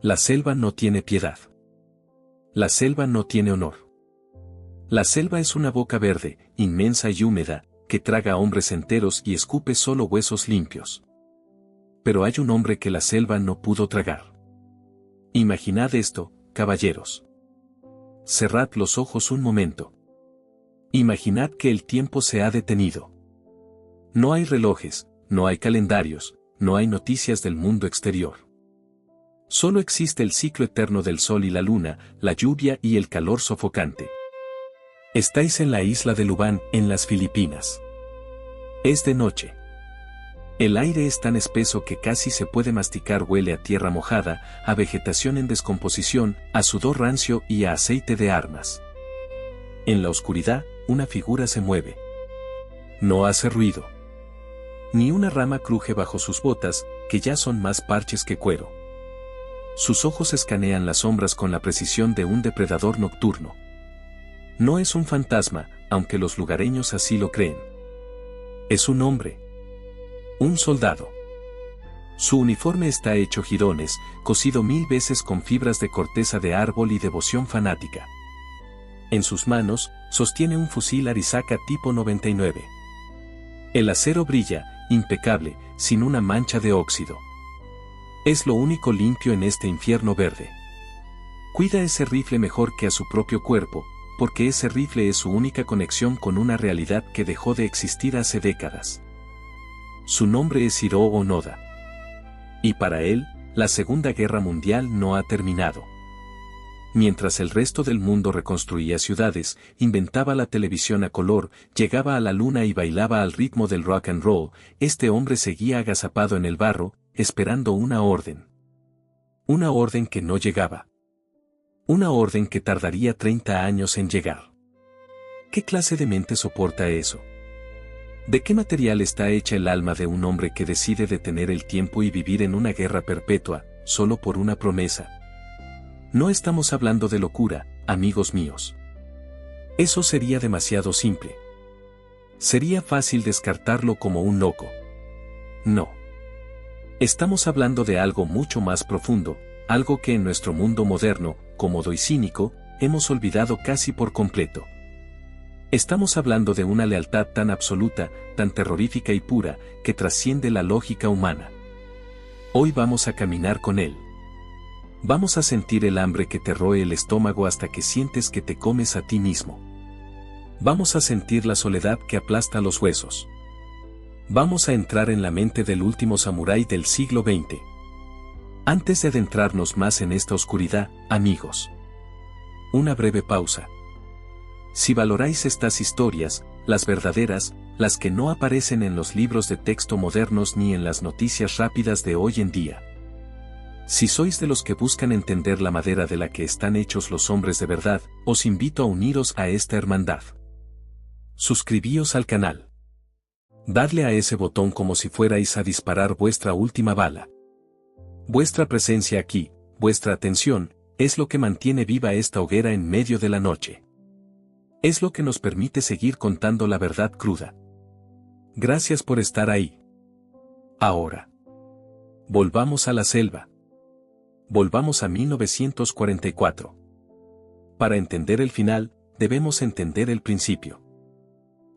La selva no tiene piedad. La selva no tiene honor. La selva es una boca verde, inmensa y húmeda, que traga a hombres enteros y escupe solo huesos limpios. Pero hay un hombre que la selva no pudo tragar. Imaginad esto, caballeros. Cerrad los ojos un momento. Imaginad que el tiempo se ha detenido. No hay relojes, no hay calendarios, no hay noticias del mundo exterior. Solo existe el ciclo eterno del sol y la luna, la lluvia y el calor sofocante. Estáis en la isla de Lubán, en las Filipinas. Es de noche. El aire es tan espeso que casi se puede masticar, huele a tierra mojada, a vegetación en descomposición, a sudor rancio y a aceite de armas. En la oscuridad, una figura se mueve. No hace ruido. Ni una rama cruje bajo sus botas, que ya son más parches que cuero. Sus ojos escanean las sombras con la precisión de un depredador nocturno. No es un fantasma, aunque los lugareños así lo creen. Es un hombre. Un soldado. Su uniforme está hecho jirones, cosido 1000 veces con fibras de corteza de árbol y devoción fanática. En sus manos, sostiene un fusil Arisaka tipo 99. El acero brilla, impecable, sin una mancha de óxido. Es lo único limpio en este infierno verde. Cuida ese rifle mejor que a su propio cuerpo, porque ese rifle es su única conexión con una realidad que dejó de existir hace décadas. Su nombre es Hiro Onoda. Y para él, la Segunda Guerra Mundial no ha terminado. Mientras el resto del mundo reconstruía ciudades, inventaba la televisión a color, llegaba a la luna y bailaba al ritmo del rock and roll, este hombre seguía agazapado en el barro, esperando una orden. Una orden que no llegaba. Una orden que tardaría 30 años en llegar. ¿Qué clase de mente soporta eso? ¿De qué material está hecha el alma de un hombre que decide detener el tiempo y vivir en una guerra perpetua, solo por una promesa? No estamos hablando de locura, amigos míos. Eso sería demasiado simple. Sería fácil descartarlo como un loco. No. Estamos hablando de algo mucho más profundo, algo que en nuestro mundo moderno, cómodo y cínico, hemos olvidado casi por completo. Estamos hablando de una lealtad tan absoluta, tan terrorífica y pura, que trasciende la lógica humana. Hoy vamos a caminar con él. Vamos a sentir el hambre que te roe el estómago hasta que sientes que te comes a ti mismo. Vamos a sentir la soledad que aplasta los huesos. Vamos a entrar en la mente del último samurái del siglo XX. Antes de adentrarnos más en esta oscuridad, amigos. Una breve pausa. Si valoráis estas historias, las verdaderas, las que no aparecen en los libros de texto modernos ni en las noticias rápidas de hoy en día. Si sois de los que buscan entender la madera de la que están hechos los hombres de verdad, os invito a uniros a esta hermandad. Suscribíos al canal. Dadle a ese botón como si fuerais a disparar vuestra última bala. Vuestra presencia aquí, vuestra atención, es lo que mantiene viva esta hoguera en medio de la noche. Es lo que nos permite seguir contando la verdad cruda. Gracias por estar ahí. Ahora. Volvamos a la selva. Volvamos a 1944. Para entender el final, debemos entender el principio.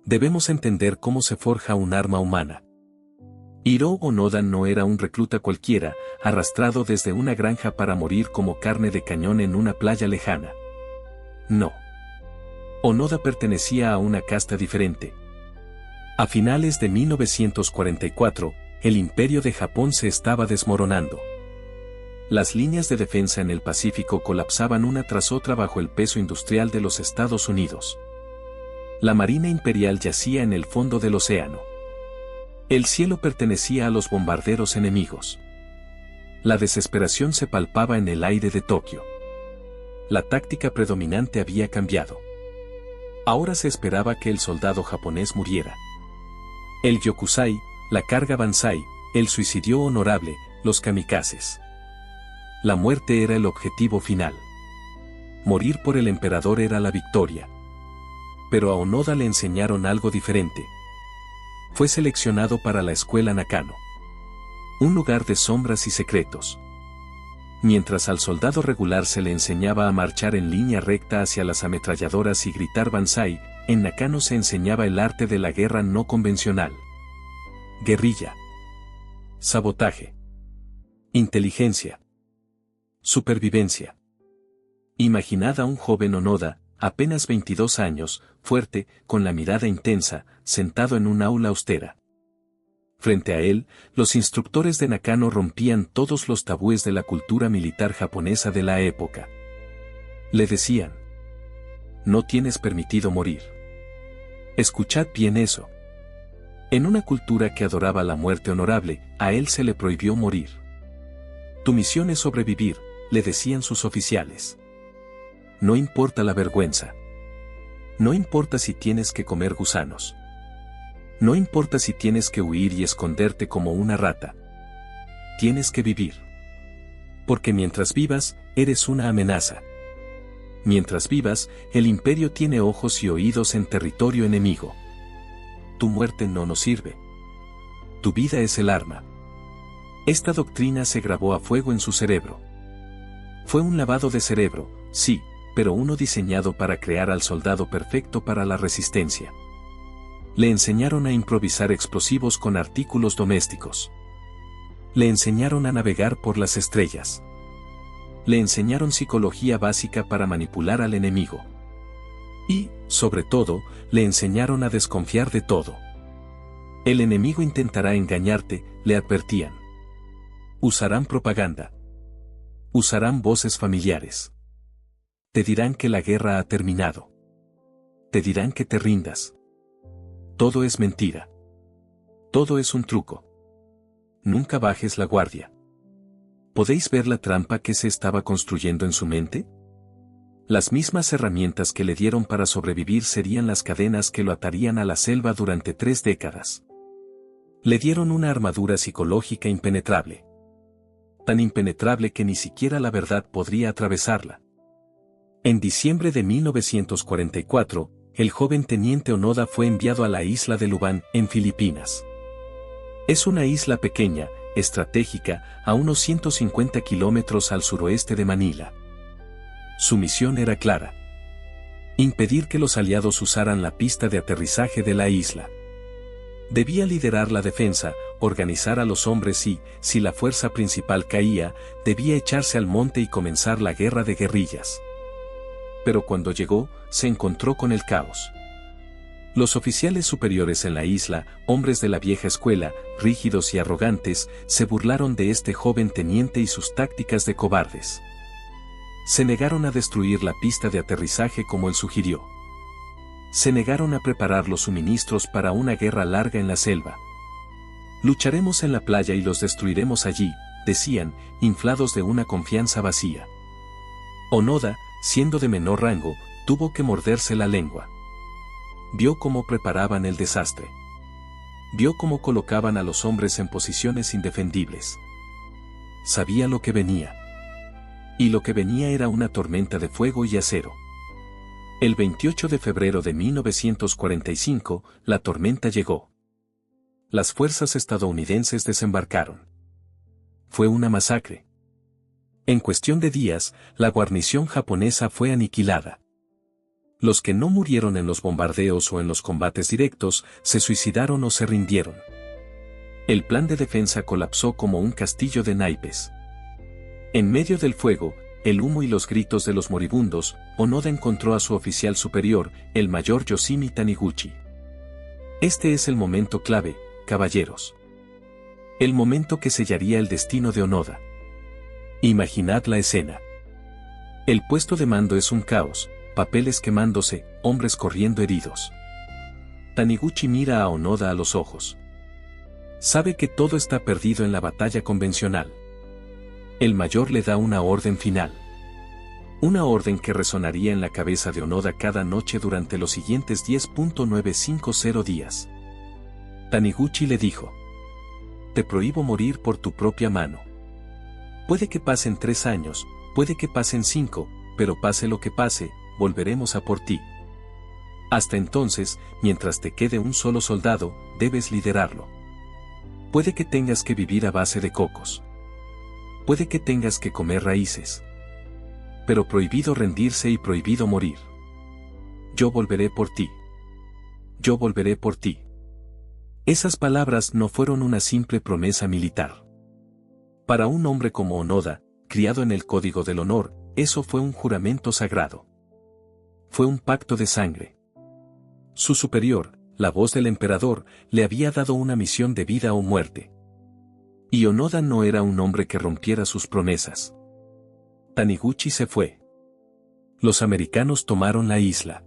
Debemos entender cómo se forja un arma humana. Hiro Onoda no era un recluta cualquiera, arrastrado desde una granja para morir como carne de cañón en una playa lejana. No. Onoda pertenecía a una casta diferente. A finales de 1944, el imperio de Japón se estaba desmoronando. Las líneas de defensa en el Pacífico colapsaban una tras otra bajo el peso industrial de los Estados Unidos. La Marina Imperial yacía en el fondo del océano. El cielo pertenecía a los bombarderos enemigos. La desesperación se palpaba en el aire de Tokio. La táctica predominante había cambiado. Ahora se esperaba que el soldado japonés muriera. El yokusai, la carga banzai, el suicidio honorable, los kamikazes. La muerte era el objetivo final. Morir por el emperador era la victoria. Pero a Onoda le enseñaron algo diferente. Fue seleccionado para la escuela Nakano. Un lugar de sombras y secretos. Mientras al soldado regular se le enseñaba a marchar en línea recta hacia las ametralladoras y gritar Banzai, en Nakano se enseñaba el arte de la guerra no convencional. Guerrilla. Sabotaje. Inteligencia. Supervivencia. Imaginad a un joven Onoda, apenas 22 años, fuerte, con la mirada intensa, sentado en un aula austera. Frente a él, los instructores de Nakano rompían todos los tabúes de la cultura militar japonesa de la época. Le decían: no tienes permitido morir. Escuchad bien eso. En una cultura que adoraba la muerte honorable, a él se le prohibió morir. Tu misión es sobrevivir, le decían sus oficiales. No importa la vergüenza. No importa si tienes que comer gusanos. No importa si tienes que huir y esconderte como una rata. Tienes que vivir. Porque mientras vivas, eres una amenaza. Mientras vivas, el imperio tiene ojos y oídos en territorio enemigo. Tu muerte no nos sirve. Tu vida es el arma. Esta doctrina se grabó a fuego en su cerebro. Fue un lavado de cerebro, sí, pero uno diseñado para crear al soldado perfecto para la resistencia. Le enseñaron a improvisar explosivos con artículos domésticos. Le enseñaron a navegar por las estrellas. Le enseñaron psicología básica para manipular al enemigo. Y, sobre todo, le enseñaron a desconfiar de todo. El enemigo intentará engañarte, le advertían. Usarán propaganda. Usarán voces familiares. Te dirán que la guerra ha terminado. Te dirán que te rindas. Todo es mentira. Todo es un truco. Nunca bajes la guardia. ¿Podéis ver la trampa que se estaba construyendo en su mente? Las mismas herramientas que le dieron para sobrevivir serían las cadenas que lo atarían a la selva durante 3 décadas. Le dieron una armadura psicológica impenetrable. Tan impenetrable que ni siquiera la verdad podría atravesarla. En diciembre de 1944, el joven teniente Onoda fue enviado a la isla de Lubán, en Filipinas. Es una isla pequeña, estratégica, a unos 150 kilómetros al suroeste de Manila. Su misión era clara: impedir que los aliados usaran la pista de aterrizaje de la isla. Debía liderar la defensa, organizar a los hombres y, si la fuerza principal caía, debía echarse al monte y comenzar la guerra de guerrillas. Pero cuando llegó, se encontró con el caos. Los oficiales superiores en la isla, hombres de la vieja escuela, rígidos y arrogantes, se burlaron de este joven teniente y sus tácticas de cobardes. Se negaron a destruir la pista de aterrizaje como él sugirió. Se negaron a preparar los suministros para una guerra larga en la selva. Lucharemos en la playa y los destruiremos allí, decían, inflados de una confianza vacía. Onoda, siendo de menor rango, tuvo que morderse la lengua. Vio cómo preparaban el desastre. Vio cómo colocaban a los hombres en posiciones indefendibles. Sabía lo que venía. Y lo que venía era una tormenta de fuego y acero. El 28 de febrero de 1945, la tormenta llegó. Las fuerzas estadounidenses desembarcaron. Fue una masacre. En cuestión de días, la guarnición japonesa fue aniquilada. Los que no murieron en los bombardeos o en los combates directos, se suicidaron o se rindieron. El plan de defensa colapsó como un castillo de naipes. En medio del fuego, el humo y los gritos de los moribundos, Onoda encontró a su oficial superior, el mayor Yoshimi Taniguchi. Este es el momento clave, caballeros. El momento que sellaría el destino de Onoda. Imaginad la escena. El puesto de mando es un caos, papeles quemándose, hombres corriendo heridos. Taniguchi mira a Onoda a los ojos. Sabe que todo está perdido en la batalla convencional. El mayor le da una orden final. Una orden que resonaría en la cabeza de Onoda cada noche durante los siguientes 10.950 días. Taniguchi le dijo: te prohíbo morir por tu propia mano. Puede que pasen 3 años, puede que pasen 5, pero pase lo que pase, volveremos a por ti. Hasta entonces, mientras te quede un solo soldado, debes liderarlo. Puede que tengas que vivir a base de cocos. Puede que tengas que comer raíces. Pero prohibido rendirse y prohibido morir. Yo volveré por ti. Yo volveré por ti. Esas palabras no fueron una simple promesa militar. Para un hombre como Onoda, criado en el código del honor, eso fue un juramento sagrado. Fue un pacto de sangre. Su superior, la voz del emperador, le había dado una misión de vida o muerte. Y Onoda no era un hombre que rompiera sus promesas. Taniguchi se fue. Los americanos tomaron la isla.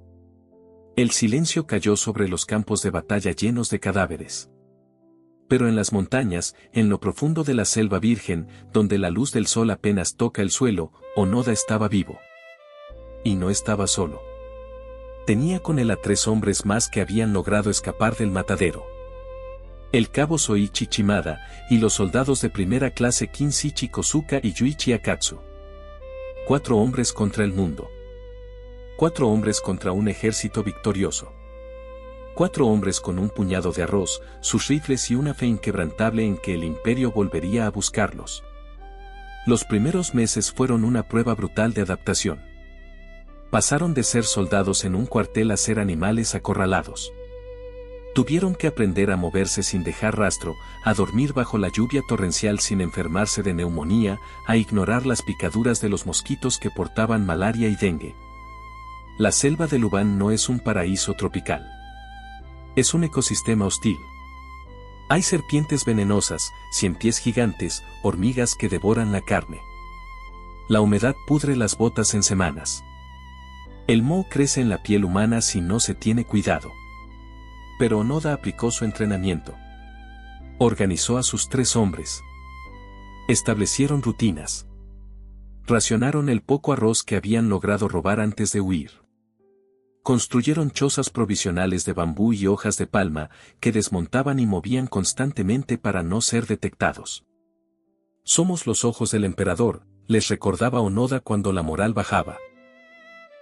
El silencio cayó sobre los campos de batalla llenos de cadáveres. Pero en las montañas, en lo profundo de la selva virgen, donde la luz del sol apenas toca el suelo, Onoda estaba vivo. Y no estaba solo. Tenía con él a 3 hombres más que habían logrado escapar del matadero. El cabo Soichi Chimada, y los soldados de primera clase Kinshichi Kosuka y Yuichi Akatsu. 4 hombres contra el mundo. 4 hombres contra un ejército victorioso. 4 hombres con un puñado de arroz, sus rifles y una fe inquebrantable en que el imperio volvería a buscarlos. Los primeros meses fueron una prueba brutal de adaptación. Pasaron de ser soldados en un cuartel a ser animales acorralados. Tuvieron que aprender a moverse sin dejar rastro, a dormir bajo la lluvia torrencial sin enfermarse de neumonía, a ignorar las picaduras de los mosquitos que portaban malaria y dengue. La selva de Lubán no es un paraíso tropical. Es un ecosistema hostil. Hay serpientes venenosas, ciempiés gigantes, hormigas que devoran la carne. La humedad pudre las botas en semanas. El moho crece en la piel humana si no se tiene cuidado. Pero Onoda aplicó su entrenamiento. Organizó a sus 3 hombres. Establecieron rutinas. Racionaron el poco arroz que habían logrado robar antes de huir. Construyeron chozas provisionales de bambú y hojas de palma, que desmontaban y movían constantemente para no ser detectados. Somos los ojos del emperador, les recordaba Onoda cuando la moral bajaba.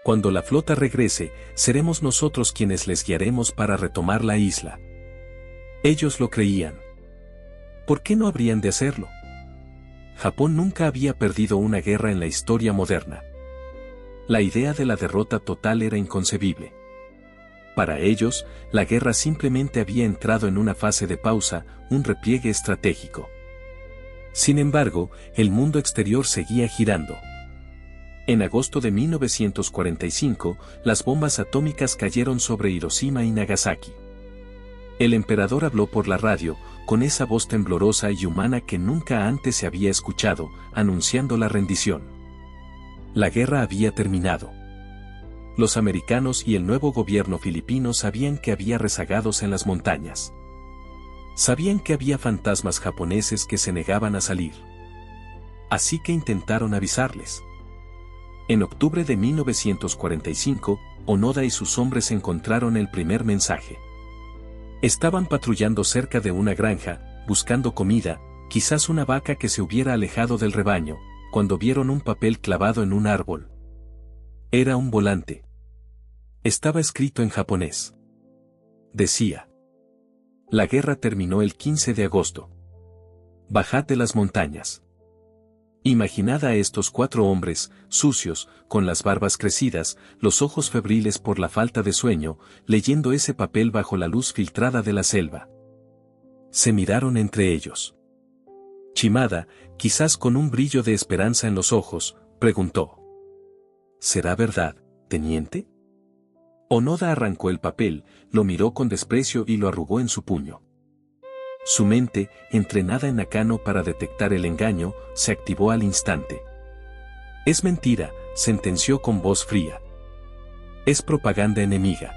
Cuando la flota regrese, seremos nosotros quienes les guiaremos para retomar la isla. Ellos lo creían. ¿Por qué no habrían de hacerlo? Japón nunca había perdido una guerra en la historia moderna. La idea de la derrota total era inconcebible. Para ellos, la guerra simplemente había entrado en una fase de pausa, un repliegue estratégico. Sin embargo, el mundo exterior seguía girando. En agosto de 1945, las bombas atómicas cayeron sobre Hiroshima y Nagasaki. El emperador habló por la radio, con esa voz temblorosa y humana que nunca antes se había escuchado, anunciando la rendición. La guerra había terminado. Los americanos y el nuevo gobierno filipino sabían que había rezagados en las montañas. Sabían que había fantasmas japoneses que se negaban a salir. Así que intentaron avisarles. En octubre de 1945, Onoda y sus hombres encontraron el primer mensaje. Estaban patrullando cerca de una granja, buscando comida, quizás una vaca que se hubiera alejado del rebaño, cuando vieron un papel clavado en un árbol. Era un volante. Estaba escrito en japonés. Decía: la guerra terminó el 15 de agosto. Bajad de las montañas. Imaginad a estos 4 hombres, sucios, con las barbas crecidas, los ojos febriles por la falta de sueño, leyendo ese papel bajo la luz filtrada de la selva. Se miraron entre ellos. Chimada, quizás con un brillo de esperanza en los ojos, preguntó: ¿será verdad, teniente? Onoda arrancó el papel, lo miró con desprecio y lo arrugó en su puño. Su mente, entrenada en Nakano para detectar el engaño, se activó al instante. Es mentira, sentenció con voz fría. Es propaganda enemiga.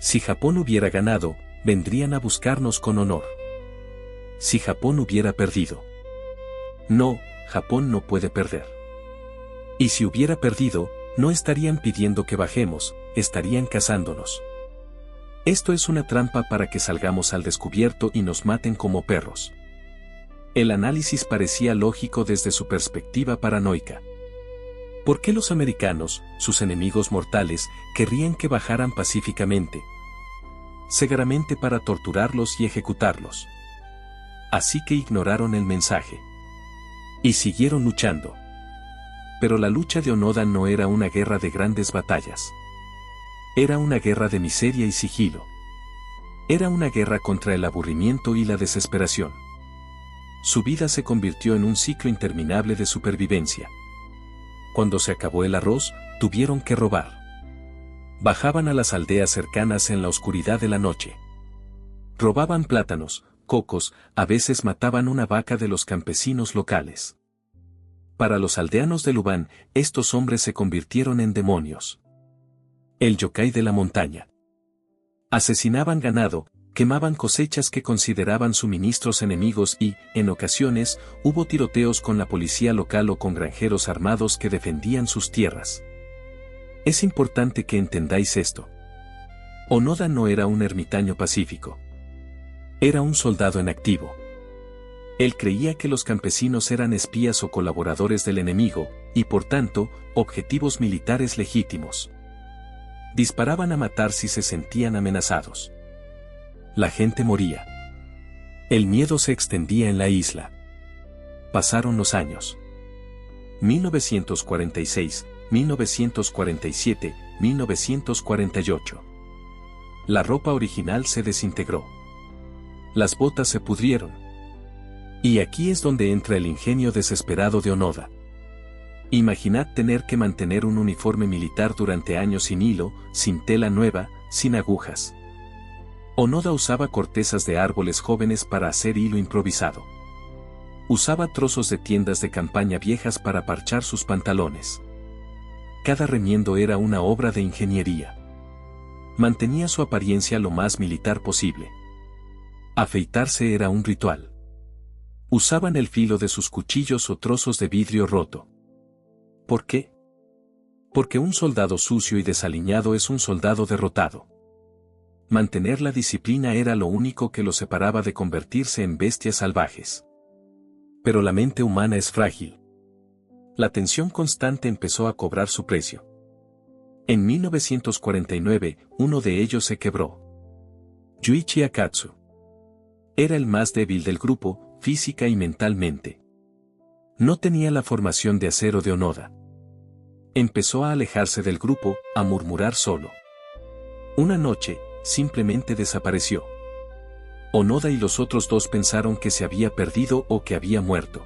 Si Japón hubiera ganado, vendrían a buscarnos con honor. Si Japón hubiera perdido. No, Japón no puede perder. Y si hubiera perdido, no estarían pidiendo que bajemos, estarían cazándonos. Esto es una trampa para que salgamos al descubierto y nos maten como perros. El análisis parecía lógico desde su perspectiva paranoica. ¿Por qué los americanos, sus enemigos mortales, querrían que bajaran pacíficamente? Seguramente para torturarlos y ejecutarlos. Así que ignoraron el mensaje. Y siguieron luchando. Pero la lucha de Onoda no era una guerra de grandes batallas. Era una guerra de miseria y sigilo. Era una guerra contra el aburrimiento y la desesperación. Su vida se convirtió en un ciclo interminable de supervivencia. Cuando se acabó el arroz, tuvieron que robar. Bajaban a las aldeas cercanas en la oscuridad de la noche. Robaban plátanos, cocos, a veces mataban una vaca de los campesinos locales. Para los aldeanos de Lubán, estos hombres se convirtieron en demonios. El yokai de la montaña. Asesinaban ganado, quemaban cosechas que consideraban suministros enemigos y, en ocasiones, hubo tiroteos con la policía local o con granjeros armados que defendían sus tierras. Es importante que entendáis esto. Onoda no era un ermitaño pacífico. Era un soldado en activo. Él creía que los campesinos eran espías o colaboradores del enemigo, y por tanto, objetivos militares legítimos. Disparaban a matar si se sentían amenazados. La gente moría. El miedo se extendía en la isla. Pasaron los años. 1946, 1947, 1948. La ropa original se desintegró. Las botas se pudrieron. Y aquí es donde entra el ingenio desesperado de Onoda. Imaginad tener que mantener un uniforme militar durante años sin hilo, sin tela nueva, sin agujas. Onoda usaba cortezas de árboles jóvenes para hacer hilo improvisado. Usaba trozos de tiendas de campaña viejas para parchar sus pantalones. Cada remiendo era una obra de ingeniería. Mantenía su apariencia lo más militar posible. Afeitarse era un ritual. Usaban el filo de sus cuchillos o trozos de vidrio roto. ¿Por qué? Porque un soldado sucio y desaliñado es un soldado derrotado. Mantener la disciplina era lo único que los separaba de convertirse en bestias salvajes. Pero la mente humana es frágil. La tensión constante empezó a cobrar su precio. En 1949, uno de ellos se quebró. Yuichi Akatsu. Era el más débil del grupo, física y mentalmente. No tenía la formación de acero de Onoda. Empezó a alejarse del grupo, a murmurar solo. Una noche, simplemente desapareció. Onoda y los otros dos pensaron que se había perdido o que había muerto.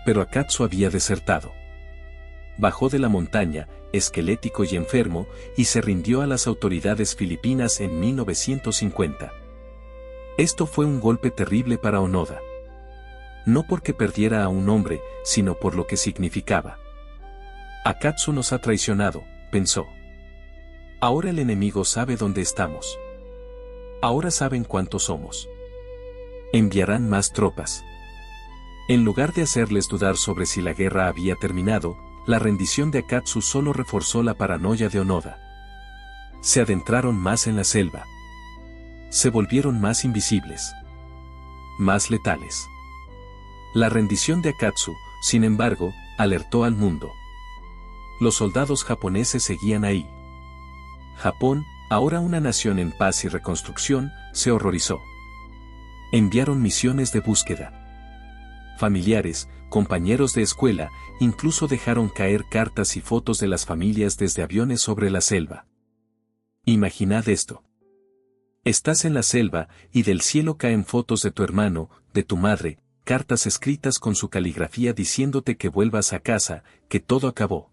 Pero Akatsu había desertado. Bajó de la montaña, esquelético y enfermo, y se rindió a las autoridades filipinas en 1950. Esto fue un golpe terrible para Onoda. No porque perdiera a un hombre, sino por lo que significaba. Akatsu nos ha traicionado, pensó. Ahora el enemigo sabe dónde estamos. Ahora saben cuántos somos. Enviarán más tropas. En lugar de hacerles dudar sobre si la guerra había terminado, la rendición de Akatsu solo reforzó la paranoia de Onoda. Se adentraron más en la selva. Se volvieron más invisibles. Más letales. La rendición de Akatsu, sin embargo, alertó al mundo. Los soldados japoneses seguían ahí. Japón, ahora una nación en paz y reconstrucción, se horrorizó. Enviaron misiones de búsqueda. Familiares, compañeros de escuela, incluso dejaron caer cartas y fotos de las familias desde aviones sobre la selva. Imaginad esto. Estás en la selva, y del cielo caen fotos de tu hermano, de tu madre, cartas escritas con su caligrafía diciéndote que vuelvas a casa, que todo acabó.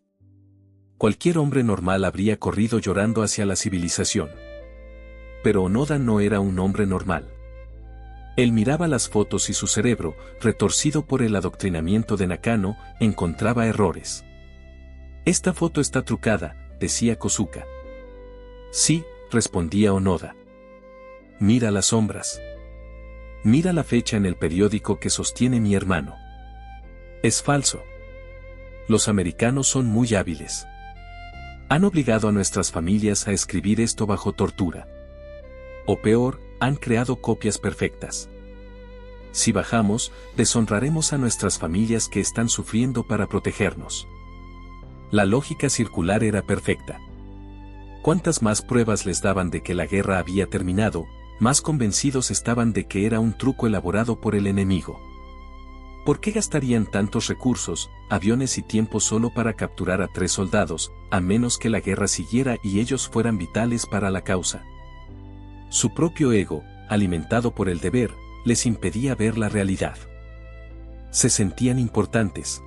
Cualquier hombre normal habría corrido llorando hacia la civilización. Pero Onoda no era un hombre normal. Él miraba las fotos y su cerebro, retorcido por el adoctrinamiento de Nakano, encontraba errores. Esta foto está trucada, decía Kosuka. Sí, respondía Onoda. Mira las sombras. Mira la fecha en el periódico que sostiene mi hermano. Es falso. Los americanos son muy hábiles. Han obligado a nuestras familias a escribir esto bajo tortura. O peor, han creado copias perfectas. Si bajamos, deshonraremos a nuestras familias que están sufriendo para protegernos. La lógica circular era perfecta. Cuantas más pruebas les daban de que la guerra había terminado, más convencidos estaban de que era un truco elaborado por el enemigo. ¿Por qué gastarían tantos recursos, aviones y tiempo solo para capturar a 3 soldados, a menos que la guerra siguiera y ellos fueran vitales para la causa? Su propio ego, alimentado por el deber, les impedía ver la realidad. Se sentían importantes.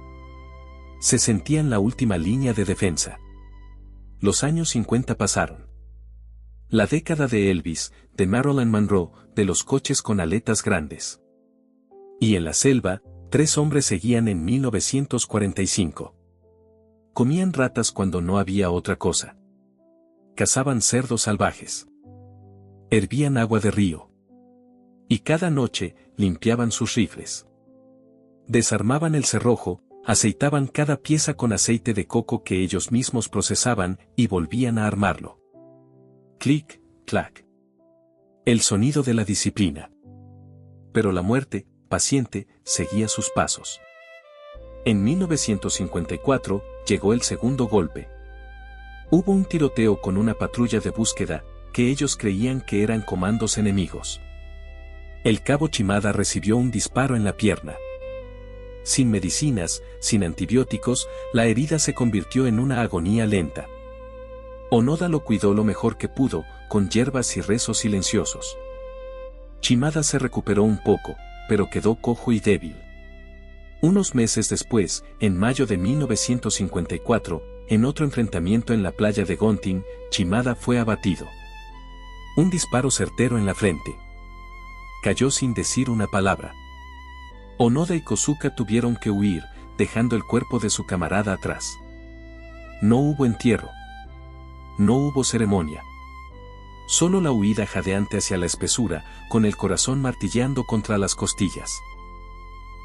Se sentían la última línea de defensa. Los años 50 pasaron. La década de Elvis, de Marilyn Monroe, de los coches con aletas grandes. Y en la selva, 3 hombres seguían en 1945. Comían ratas cuando no había otra cosa. Cazaban cerdos salvajes. Hervían agua de río. Y cada noche, limpiaban sus rifles. Desarmaban el cerrojo, aceitaban cada pieza con aceite de coco que ellos mismos procesaban y volvían a armarlo. Clic, clac. El sonido de la disciplina. Pero la muerte, paciente, seguía sus pasos. En 1954, llegó el segundo golpe. Hubo un tiroteo con una patrulla de búsqueda, que ellos creían que eran comandos enemigos. El cabo Chimada recibió un disparo en la pierna. Sin medicinas, sin antibióticos, la herida se convirtió en una agonía lenta. Onoda lo cuidó lo mejor que pudo, con hierbas y rezos silenciosos. Chimada se recuperó un poco, pero quedó cojo y débil. Unos meses después, en mayo de 1954, en otro enfrentamiento en la playa de Gontin, Chimada fue abatido. Un disparo certero en la frente. Cayó sin decir una palabra. Onoda y Kosuka tuvieron que huir, dejando el cuerpo de su camarada atrás. No hubo entierro. No hubo ceremonia. Solo la huida jadeante hacia la espesura, con el corazón martilleando contra las costillas.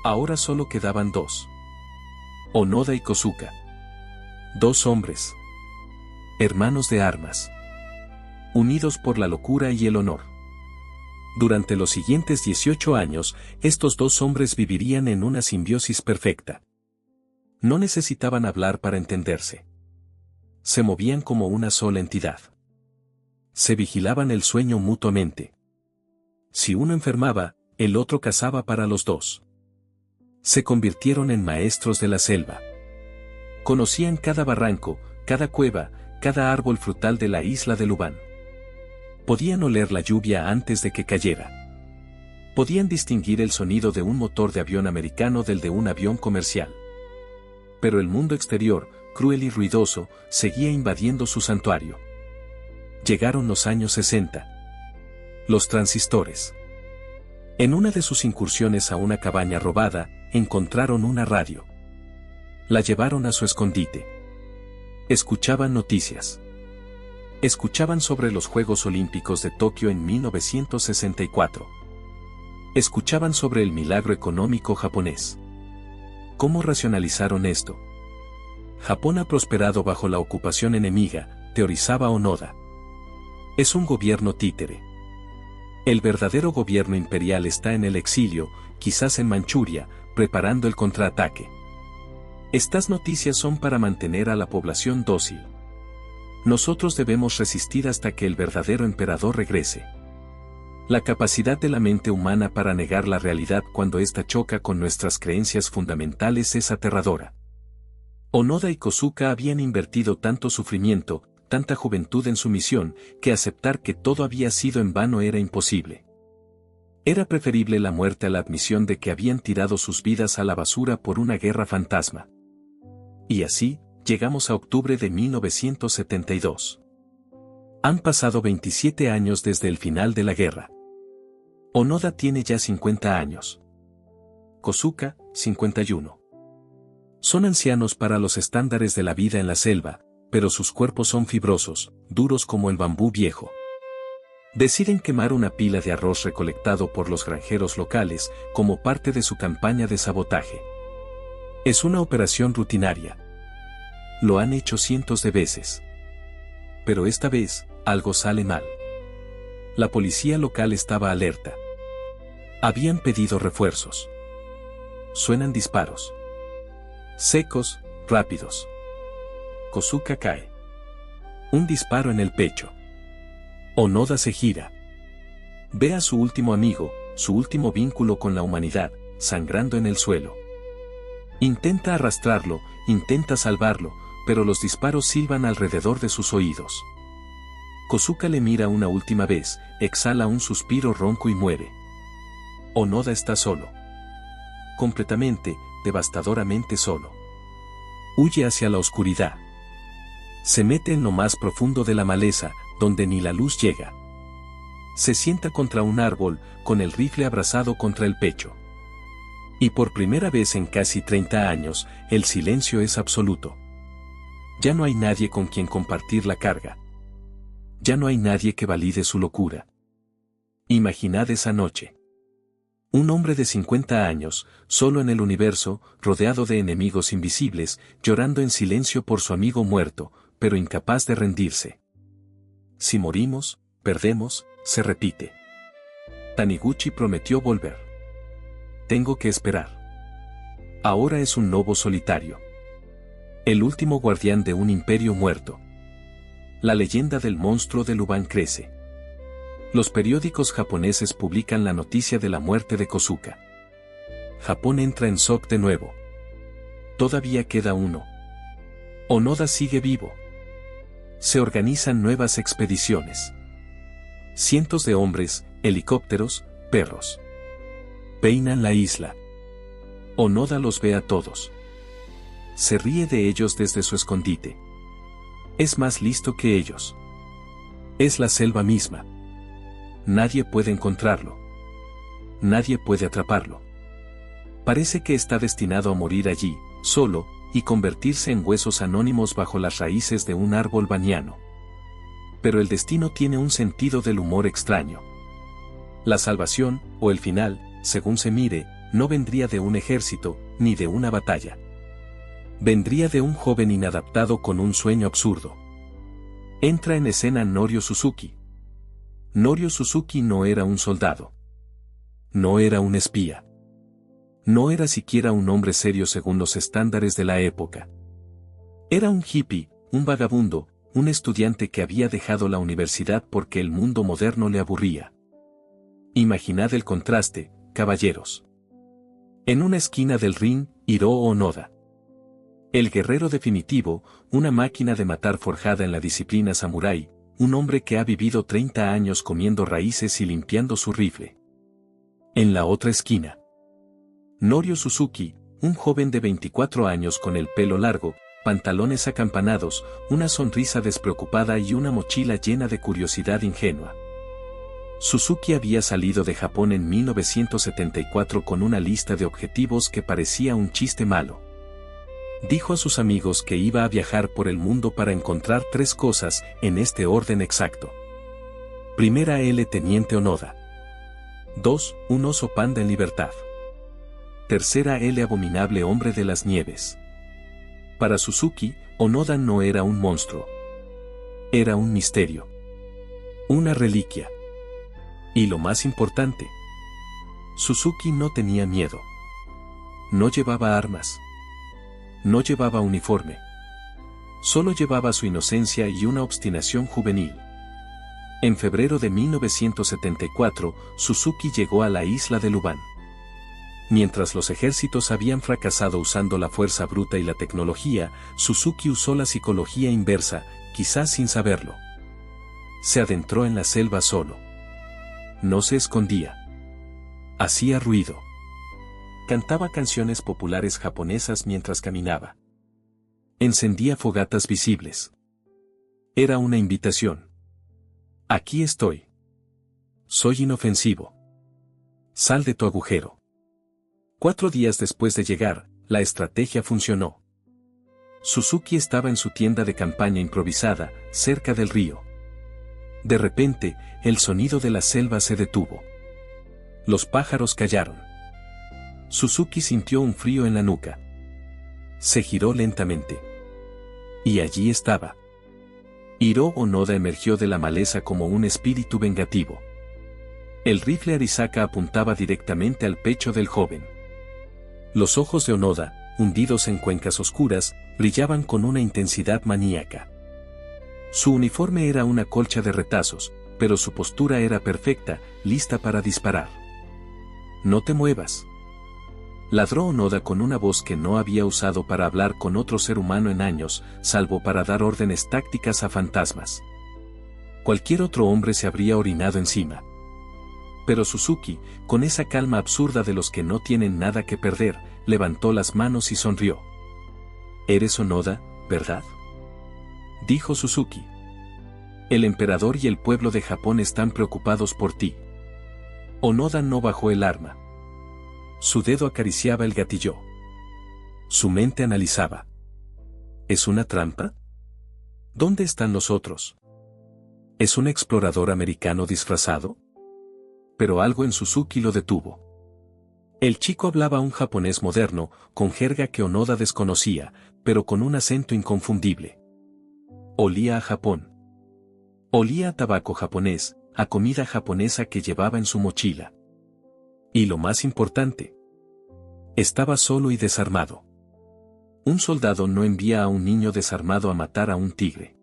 Ahora solo quedaban 2. Onoda y Kosuka. 2 hombres. Hermanos de armas. Unidos por la locura y el honor. Durante los siguientes 18 años, estos 2 hombres vivirían en una simbiosis perfecta. No necesitaban hablar para entenderse. Se movían como una sola entidad. Se vigilaban el sueño mutuamente. Si uno enfermaba, el otro cazaba para los 2. Se convirtieron en maestros de la selva. Conocían cada barranco, cada cueva, cada árbol frutal de la isla de Lubán. Podían oler la lluvia antes de que cayera. Podían distinguir el sonido de un motor de avión americano del de un avión comercial. Pero el mundo exterior, cruel y ruidoso, seguía invadiendo su santuario. Llegaron los años 60. Los transistores. En una de sus incursiones a una cabaña robada, encontraron una radio. La llevaron a su escondite. Escuchaban noticias. Escuchaban sobre los Juegos Olímpicos de Tokio en 1964. Escuchaban sobre el milagro económico japonés. ¿Cómo racionalizaron esto? Japón ha prosperado bajo la ocupación enemiga, teorizaba Onoda. Es un gobierno títere. El verdadero gobierno imperial está en el exilio, quizás en Manchuria, preparando el contraataque. Estas noticias son para mantener a la población dócil. Nosotros debemos resistir hasta que el verdadero emperador regrese. La capacidad de la mente humana para negar la realidad cuando ésta choca con nuestras creencias fundamentales es aterradora. Onoda y Kosuka habían invertido tanto sufrimiento, tanta juventud en su misión, que aceptar que todo había sido en vano era imposible. Era preferible la muerte a la admisión de que habían tirado sus vidas a la basura por una guerra fantasma. Y así, llegamos a octubre de 1972. Han pasado 27 años desde el final de la guerra. Onoda tiene ya 50 años. Kosuka, 51. Son ancianos para los estándares de la vida en la selva, pero sus cuerpos son fibrosos, duros como el bambú viejo. Deciden quemar una pila de arroz recolectado por los granjeros locales, como parte de su campaña de sabotaje. Es una operación rutinaria. Lo han hecho cientos de veces. Pero esta vez, algo sale mal. La policía local estaba alerta. Habían pedido refuerzos. Suenan disparos. Secos, rápidos. Kosuka cae. Un disparo en el pecho. Onoda se gira. Ve a su último amigo, su último vínculo con la humanidad, sangrando en el suelo. Intenta arrastrarlo, intenta salvarlo, pero los disparos silban alrededor de sus oídos. Kozuka le mira una última vez, exhala un suspiro ronco y muere. Onoda está solo. Completamente, devastadoramente solo. Huye hacia la oscuridad. Se mete en lo más profundo de la maleza, donde ni la luz llega. Se sienta contra un árbol, con el rifle abrazado contra el pecho. Y por primera vez en casi 30 años, el silencio es absoluto. Ya no hay nadie con quien compartir la carga. Ya no hay nadie que valide su locura. Imaginad esa noche. Un hombre de 50 años, solo en el universo, rodeado de enemigos invisibles, llorando en silencio por su amigo muerto, pero incapaz de rendirse. Si morimos, perdemos, se repite. Taniguchi prometió volver. Tengo que esperar. Ahora es un lobo solitario. El último guardián de un imperio muerto. La leyenda del monstruo de Luban crece. Los periódicos japoneses publican la noticia de la muerte de Kozuka. Japón entra en shock de nuevo. Todavía queda uno. Onoda sigue vivo. Se organizan nuevas expediciones. Cientos de hombres, helicópteros, perros. Peinan la isla. Onoda los ve a todos. Se ríe de ellos desde su escondite. Es más listo que ellos. Es la selva misma. Nadie puede encontrarlo. Nadie puede atraparlo. Parece que está destinado a morir allí, solo, y convertirse en huesos anónimos bajo las raíces de un árbol baniano. Pero el destino tiene un sentido del humor extraño. La salvación, o el final, según se mire, no vendría de un ejército, ni de una batalla. Vendría de un joven inadaptado con un sueño absurdo. Entra en escena Norio Suzuki. Norio Suzuki no era un soldado. No era un espía. No era siquiera un hombre serio según los estándares de la época. Era un hippie, un vagabundo, un estudiante que había dejado la universidad porque el mundo moderno le aburría. Imaginad el contraste, caballeros. En una esquina del ring, Hiroo Onoda. El guerrero definitivo, una máquina de matar forjada en la disciplina samurái, un hombre que ha vivido 30 años comiendo raíces y limpiando su rifle. En la otra esquina, Norio Suzuki, un joven de 24 años con el pelo largo, pantalones acampanados, una sonrisa despreocupada y una mochila llena de curiosidad ingenua. Suzuki había salido de Japón en 1974 con una lista de objetivos que parecía un chiste malo. Dijo a sus amigos que iba a viajar por el mundo para encontrar 3 cosas, en este orden exacto. Primera, L. Teniente Onoda. 2. Un oso panda en libertad. Tercera, el abominable hombre de las nieves. Para Suzuki, Onoda no era un monstruo. Era un misterio. Una reliquia. Y lo más importante, Suzuki no tenía miedo. No llevaba armas. No llevaba uniforme. Solo llevaba su inocencia y una obstinación juvenil. En febrero de 1974, Suzuki llegó a la isla de Luban. Mientras los ejércitos habían fracasado usando la fuerza bruta y la tecnología, Suzuki usó la psicología inversa, quizás sin saberlo. Se adentró en la selva solo. No se escondía. Hacía ruido. Cantaba canciones populares japonesas mientras caminaba. Encendía fogatas visibles. Era una invitación. Aquí estoy. Soy inofensivo. Sal de tu agujero. 4 días después de llegar, la estrategia funcionó. Suzuki estaba en su tienda de campaña improvisada, cerca del río. De repente, el sonido de la selva se detuvo. Los pájaros callaron. Suzuki sintió un frío en la nuca. Se giró lentamente. Y allí estaba. Hiroo Onoda emergió de la maleza como un espíritu vengativo. El rifle Arisaka apuntaba directamente al pecho del joven. Los ojos de Onoda, hundidos en cuencas oscuras, brillaban con una intensidad maníaca. Su uniforme era una colcha de retazos, pero su postura era perfecta, lista para disparar. No te muevas. ladró Onoda con una voz que no había usado para hablar con otro ser humano en años, salvo para dar órdenes tácticas a fantasmas. Cualquier otro hombre se habría orinado encima. Pero Suzuki, con esa calma absurda de los que no tienen nada que perder, levantó las manos y sonrió. «Eres Onoda, ¿verdad?», dijo Suzuki. «El emperador y el pueblo de Japón están preocupados por ti». Onoda no bajó el arma. Su dedo acariciaba el gatillo. Su mente analizaba. ¿Es una trampa? ¿Dónde están los otros? ¿Es un explorador americano disfrazado? Pero algo en Suzuki lo detuvo. El chico hablaba un japonés moderno, con jerga que Onoda desconocía, pero con un acento inconfundible. Olía a Japón. Olía a tabaco japonés, a comida japonesa que llevaba en su mochila. Y lo más importante, estaba solo y desarmado. Un soldado no envía a un niño desarmado a matar a un tigre.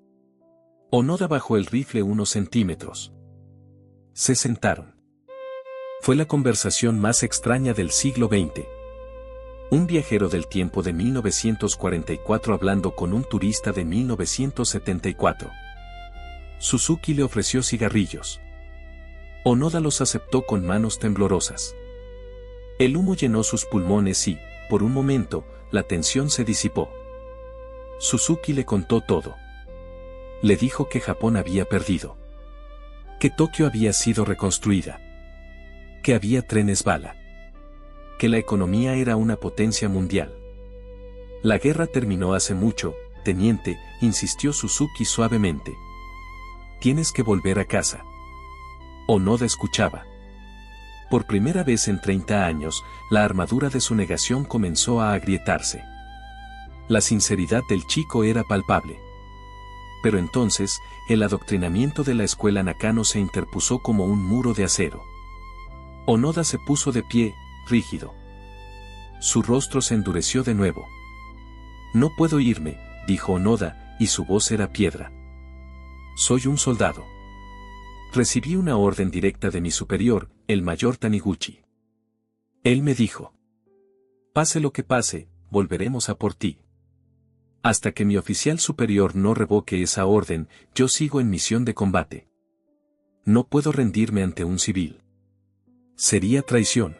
Onoda bajó el rifle unos centímetros. Se sentaron. Fue la conversación más extraña del siglo XX. Un viajero del tiempo de 1944 hablando con un turista de 1974. Suzuki le ofreció cigarrillos. Onoda los aceptó con manos temblorosas. El humo llenó sus pulmones y, por un momento, la tensión se disipó. Suzuki le contó todo. Le dijo que Japón había perdido. Que Tokio había sido reconstruida. Que había trenes bala. Que la economía era una potencia mundial. La guerra terminó hace mucho, teniente, insistió Suzuki suavemente. Tienes que volver a casa. Onoda escuchaba. Por primera vez en 30 años, la armadura de su negación comenzó a agrietarse. La sinceridad del chico era palpable. Pero entonces, el adoctrinamiento de la escuela Nakano se interpuso como un muro de acero. Onoda se puso de pie, rígido. Su rostro se endureció de nuevo. «No puedo irme», dijo Onoda, y su voz era piedra. «Soy un soldado. Recibí una orden directa de mi superior, el mayor Taniguchi. Él me dijo: pase lo que pase, volveremos a por ti. Hasta que mi oficial superior no revoque esa orden, yo sigo en misión de combate. No puedo rendirme ante un civil. Sería traición».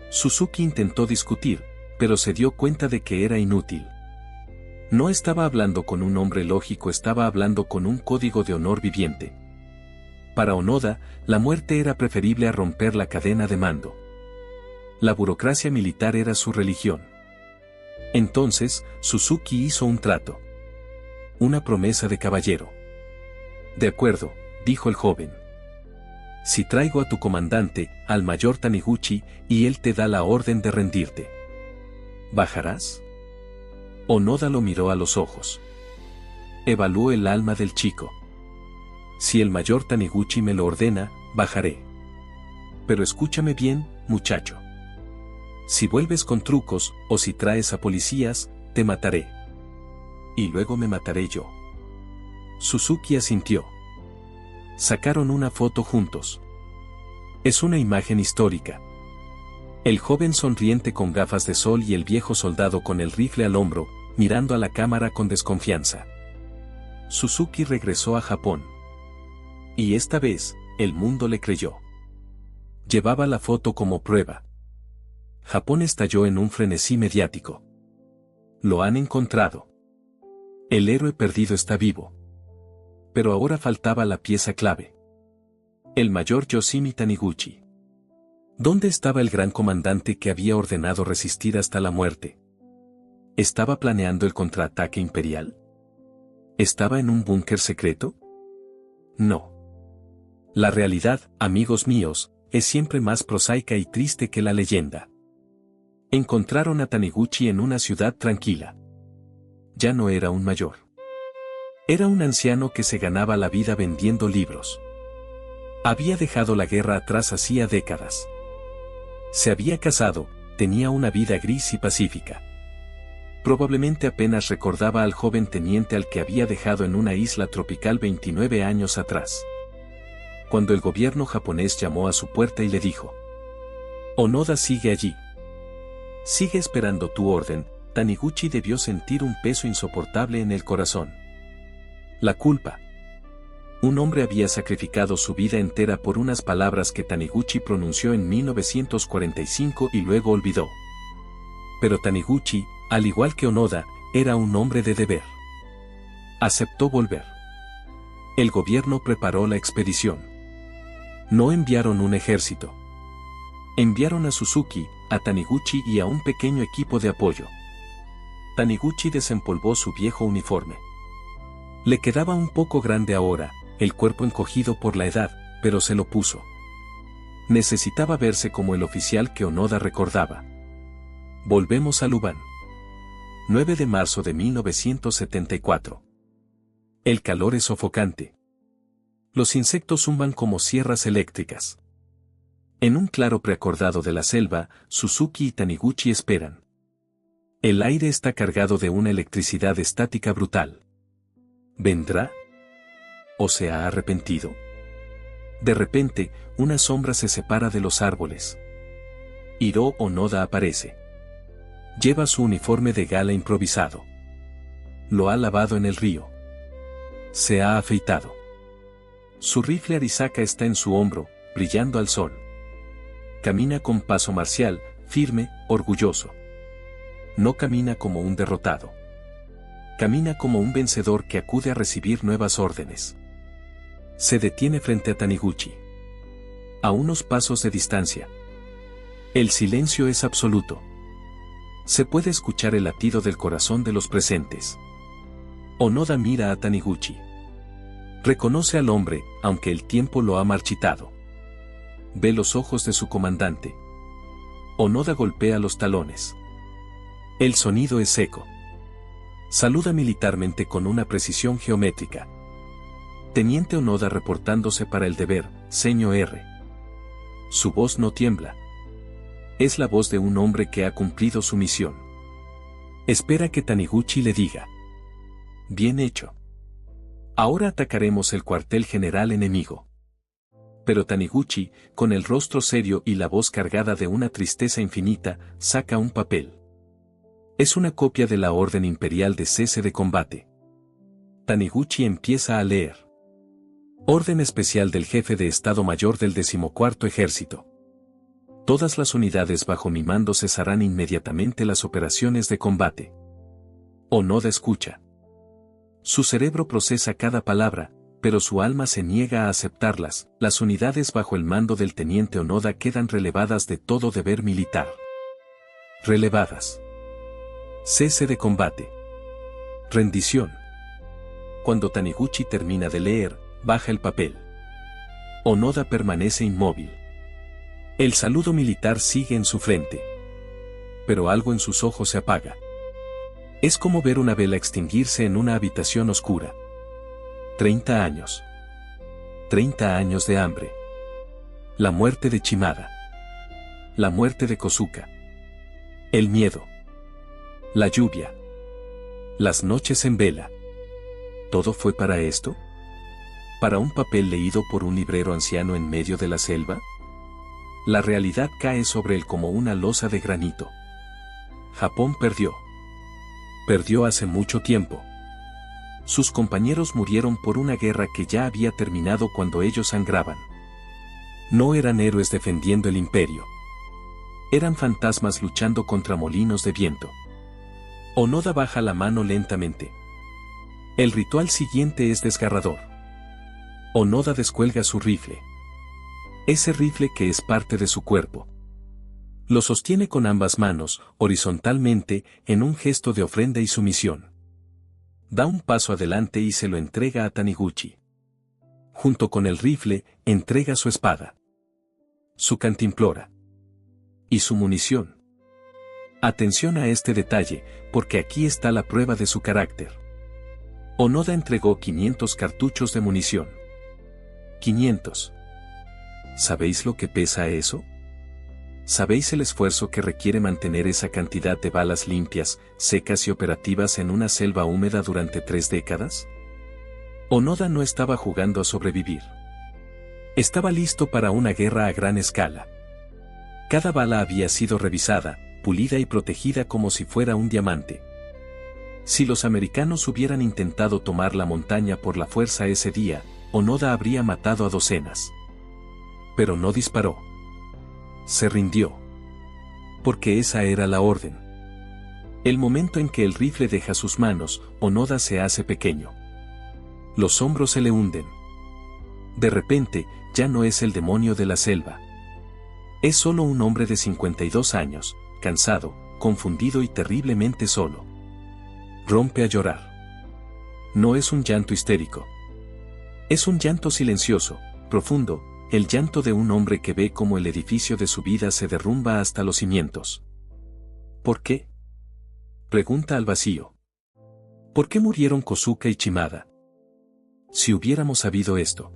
Suzuki intentó discutir, pero se dio cuenta de que era inútil. No estaba hablando con un hombre lógico, estaba hablando con un código de honor viviente. Para Onoda, la muerte era preferible a romper la cadena de mando. La burocracia militar era su religión. Entonces, Suzuki hizo un trato. Una promesa de caballero. «De acuerdo», dijo el joven. «Si traigo a tu comandante, al mayor Taniguchi, y él te da la orden de rendirte, ¿bajarás?». Onoda lo miró a los ojos. Evaluó el alma del chico. «Si el mayor Taniguchi me lo ordena, bajaré. Pero escúchame bien, muchacho. Si vuelves con trucos, o si traes a policías, te mataré. Y luego me mataré yo». Suzuki asintió. Sacaron una foto juntos. Es una imagen histórica. El joven sonriente con gafas de sol y el viejo soldado con el rifle al hombro, mirando a la cámara con desconfianza. Suzuki regresó a Japón. Y esta vez, el mundo le creyó. Llevaba la foto como prueba. Japón estalló en un frenesí mediático. Lo han encontrado. El héroe perdido está vivo. Pero ahora faltaba la pieza clave. El mayor Yoshimi Taniguchi. ¿Dónde estaba el gran comandante que había ordenado resistir hasta la muerte? ¿Estaba planeando el contraataque imperial? ¿Estaba en un búnker secreto? No. La realidad, amigos míos, es siempre más prosaica y triste que la leyenda. Encontraron a Taniguchi en una ciudad tranquila. Ya no era un mayor. Era un anciano que se ganaba la vida vendiendo libros. Había dejado la guerra atrás hacía décadas. Se había casado, tenía una vida gris y pacífica. Probablemente apenas recordaba al joven teniente al que había dejado en una isla tropical 29 años atrás. Cuando el gobierno japonés llamó a su puerta y le dijo: «Onoda sigue allí». Sigue esperando tu orden. Taniguchi debió sentir un peso insoportable en el corazón. La culpa. Un hombre había sacrificado su vida entera por unas palabras que Taniguchi pronunció en 1945 y luego olvidó. Pero Taniguchi, al igual que Onoda, era un hombre de deber. Aceptó volver. El gobierno preparó la expedición. No enviaron un ejército. Enviaron a Suzuki, a Taniguchi y a un pequeño equipo de apoyo. Taniguchi desempolvó su viejo uniforme. Le quedaba un poco grande ahora, el cuerpo encogido por la edad, pero se lo puso. Necesitaba verse como el oficial que Onoda recordaba. Volvemos a Lubán. 9 de marzo de 1974. El calor es sofocante. Los insectos zumban como sierras eléctricas. En un claro preacordado de la selva, Suzuki y Taniguchi esperan. El aire está cargado de una electricidad estática brutal. ¿Vendrá? ¿O se ha arrepentido? De repente, una sombra se separa de los árboles. Hiro Onoda aparece. Lleva su uniforme de gala improvisado. Lo ha lavado en el río. Se ha afeitado. Su rifle Arisaka está en su hombro, brillando al sol. Camina con paso marcial, firme, orgulloso. No camina como un derrotado. Camina como un vencedor que acude a recibir nuevas órdenes. Se detiene frente a Taniguchi. A unos pasos de distancia. El silencio es absoluto. Se puede escuchar el latido del corazón de los presentes. Onoda mira a Taniguchi. Reconoce al hombre, aunque el tiempo lo ha marchitado. Ve los ojos de su comandante. Onoda golpea los talones. El sonido es seco. Saluda militarmente con una precisión geométrica. Teniente Onoda reportándose para el deber, señor R. Su voz no tiembla. Es la voz de un hombre que ha cumplido su misión. Espera que Taniguchi le diga. Bien hecho. Ahora atacaremos el cuartel general enemigo. Pero Taniguchi, con el rostro serio y la voz cargada de una tristeza infinita, saca un papel. Es una copia de la orden imperial de cese de combate. Taniguchi empieza a leer. Orden especial del jefe de Estado Mayor del 14º Ejército. Todas las unidades bajo mi mando cesarán inmediatamente las operaciones de combate. Onoda escucha. Su cerebro procesa cada palabra, pero su alma se niega a aceptarlas. Las unidades bajo el mando del teniente Onoda quedan relevadas de todo deber militar. Relevadas. Cese de combate. Rendición. Cuando Taniguchi termina de leer, baja el papel. Onoda permanece inmóvil. El saludo militar sigue en su frente. Pero algo en sus ojos se apaga. Es como ver una vela extinguirse en una habitación oscura. 30 años. 30 años de hambre. La muerte de Chimada. La muerte de Kozuka. El miedo. La lluvia. Las noches en vela. ¿Todo fue para esto? ¿Para un papel leído por un librero anciano en medio de la selva? La realidad cae sobre él como una losa de granito. Japón perdió. Perdió hace mucho tiempo. Sus compañeros murieron por una guerra que ya había terminado cuando ellos sangraban. No eran héroes defendiendo el imperio. Eran fantasmas luchando contra molinos de viento. Onoda baja la mano lentamente. El ritual siguiente es desgarrador. Onoda descuelga su rifle. Ese rifle que es parte de su cuerpo. Lo sostiene con ambas manos, horizontalmente, en un gesto de ofrenda y sumisión. Da un paso adelante y se lo entrega a Taniguchi. Junto con el rifle, entrega su espada. Su cantimplora. Y su munición. Atención a este detalle, porque aquí está la prueba de su carácter. Onoda entregó 500 cartuchos de munición. 500. ¿Sabéis lo que pesa eso? ¿Sabéis el esfuerzo que requiere mantener esa cantidad de balas limpias, secas y operativas en una selva húmeda durante 3 décadas? Onoda no estaba jugando a sobrevivir. Estaba listo para una guerra a gran escala. Cada bala había sido revisada, pulida y protegida como si fuera un diamante. Si los americanos hubieran intentado tomar la montaña por la fuerza ese día, Onoda habría matado a docenas. Pero no disparó. Se rindió. Porque esa era la orden. El momento en que el rifle deja sus manos, Onoda se hace pequeño. Los hombros se le hunden. De repente, ya no es el demonio de la selva. Es solo un hombre de 52 años, cansado, confundido y terriblemente solo. Rompe a llorar. No es un llanto histérico. Es un llanto silencioso, profundo, el llanto de un hombre que ve cómo el edificio de su vida se derrumba hasta los cimientos. ¿Por qué? Pregunta al vacío. ¿Por qué murieron Kozuka y Shimada? Si hubiéramos sabido esto.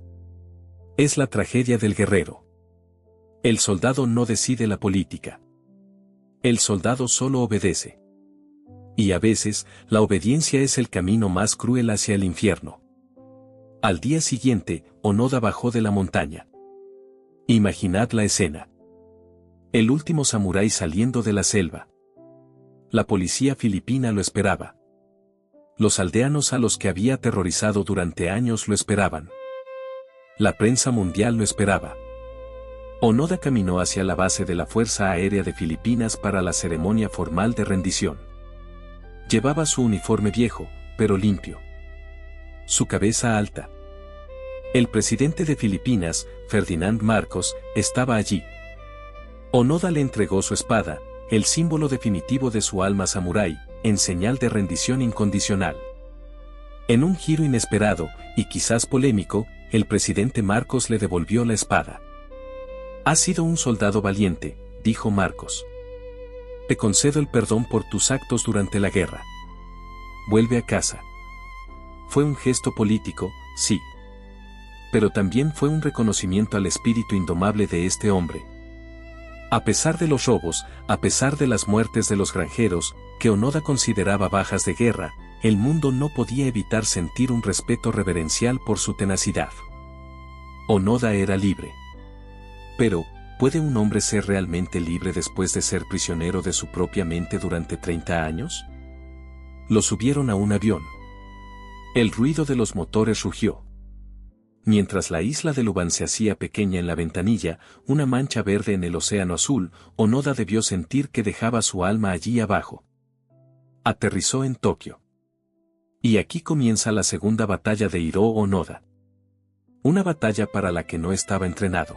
Es la tragedia del guerrero. El soldado no decide la política. El soldado solo obedece. Y a veces, la obediencia es el camino más cruel hacia el infierno. Al día siguiente, Onoda bajó de la montaña. Imaginad la escena. El último samurái saliendo de la selva. La policía filipina lo esperaba. Los aldeanos a los que había aterrorizado durante años lo esperaban. La prensa mundial lo esperaba. Onoda caminó hacia la base de la Fuerza Aérea de Filipinas para la ceremonia formal de rendición. Llevaba su uniforme viejo, pero limpio. Su cabeza alta. El presidente de Filipinas, Ferdinand Marcos, estaba allí. Onoda le entregó su espada, el símbolo definitivo de su alma samurái, en señal de rendición incondicional. En un giro inesperado, y quizás polémico, el presidente Marcos le devolvió la espada. «Has sido un soldado valiente», dijo Marcos. «Te concedo el perdón por tus actos durante la guerra. Vuelve a casa». Fue un gesto político, sí. Pero también fue un reconocimiento al espíritu indomable de este hombre. A pesar de los robos, a pesar de las muertes de los granjeros, que Onoda consideraba bajas de guerra, el mundo no podía evitar sentir un respeto reverencial por su tenacidad. Onoda era libre. Pero, ¿puede un hombre ser realmente libre después de ser prisionero de su propia mente durante 30 años? Lo subieron a un avión. El ruido de los motores rugió. Mientras la isla de Lubán se hacía pequeña en la ventanilla, una mancha verde en el océano azul, Onoda debió sentir que dejaba su alma allí abajo. Aterrizó en Tokio. Y aquí comienza la segunda batalla de Hiroo Onoda. Una batalla para la que no estaba entrenado.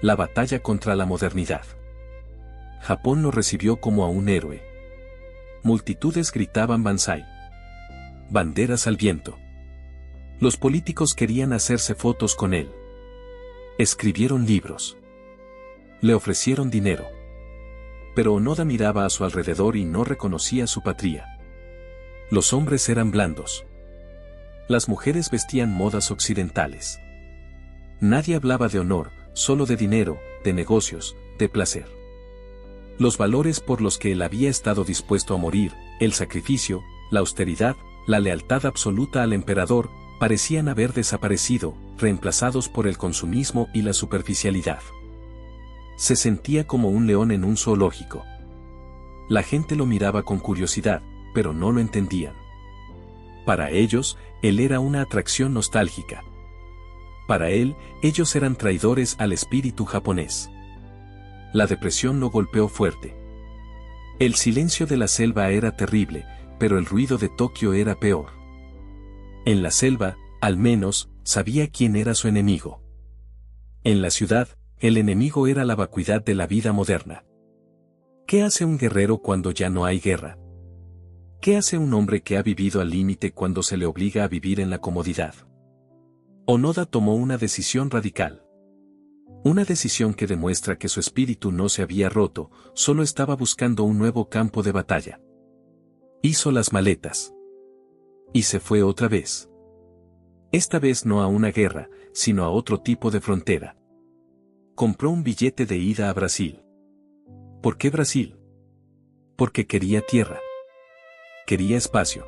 La batalla contra la modernidad. Japón lo recibió como a un héroe. Multitudes gritaban Banzai. Banderas al viento. Los políticos querían hacerse fotos con él. Escribieron libros. Le ofrecieron dinero. Pero Onoda miraba a su alrededor y no reconocía su patria. Los hombres eran blandos. Las mujeres vestían modas occidentales. Nadie hablaba de honor, solo de dinero, de negocios, de placer. Los valores por los que él había estado dispuesto a morir, el sacrificio, la austeridad, la lealtad absoluta al emperador, parecían haber desaparecido, reemplazados por el consumismo y la superficialidad. Se sentía como un león en un zoológico. La gente lo miraba con curiosidad, pero no lo entendían. Para ellos, él era una atracción nostálgica. Para él, ellos eran traidores al espíritu japonés. La depresión lo golpeó fuerte. El silencio de la selva era terrible, pero el ruido de Tokio era peor. En la selva, al menos, sabía quién era su enemigo. En la ciudad, el enemigo era la vacuidad de la vida moderna. ¿Qué hace un guerrero cuando ya no hay guerra? ¿Qué hace un hombre que ha vivido al límite cuando se le obliga a vivir en la comodidad? Onoda tomó una decisión radical. Una decisión que demuestra que su espíritu no se había roto, solo estaba buscando un nuevo campo de batalla. Hizo las maletas. Y se fue otra vez. Esta vez no a una guerra, sino a otro tipo de frontera. Compró un billete de ida a Brasil. ¿Por qué Brasil? Porque quería tierra. Quería espacio.